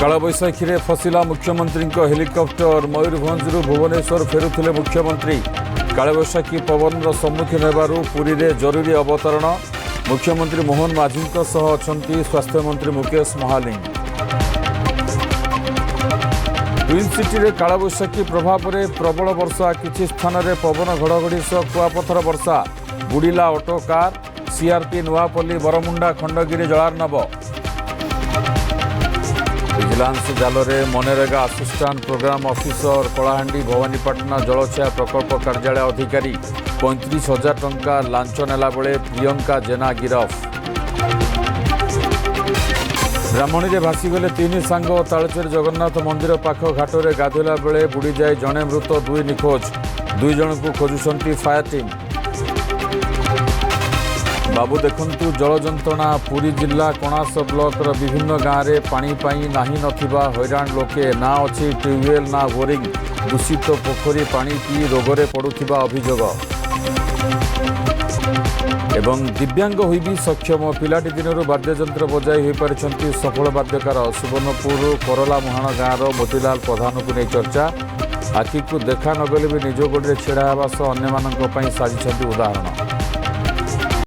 कालबैशाखी फसिला मुख्यमंत्री हेलिकप्टर मयूरभंज भुवनेश्वर फेरुले मुख्यमंत्री कालबैशाखी पवन सम्मुखीन होगारू पुरी में जरूरी अवतरण मुख्यमंत्री मोहन माझी अच्छा स्वास्थ्यमंत्री मुकेश महालिंग ट्विन सिटी रे कालबैशाखी प्रभाव में प्रबल वर्षा किसी स्थान में पवन घड़घड़ी सह कुआपथर वर्षा बुड़िला auto car CRP Nuapalli Baramunda Khandagiri जलार्णव विजिलेंस जाल में मनरेगा assistant programme officer Kalahandi Bhawanipatna जलछया प्रकल्प कार्यालय अधिकारी 35,000 टंका लांच नेला बेले प्रियंका जेना गिरफ ब्राह्मणी में भासीगले 3 सांग तालचेर जगन्नाथ मंदिर पाख घाट में गाधोला बेले बुड़ी जाए जड़े मृत 2 निखोज 2 जन को खोजुंट फायर टीम बाबू देखंतु जल जंत्रणा पुरी जिला कणास ब्लॉक विभिन्न गाँव में पानी पाई नाही नथिबा हैरान लोके ना अच्छी ट्यूबवेल ना बोरिंग दूषित पोखरी पानी पी रोगरे पड़ुथिबा अभियोग एवं दिव्यांग होई भी सक्षम पिलाटी दिनरू वाद्ययंत्र बजाई हो पारिछंती सफल वाद्यकार सुवर्णपुर करला मुहाण गाँव मोतीलाल प्रधान को नहीं चर्चा आखि को देखा नगले भी निज गोड़े छेड़ा होगा सह अन्य साजिछंती उदाहरण।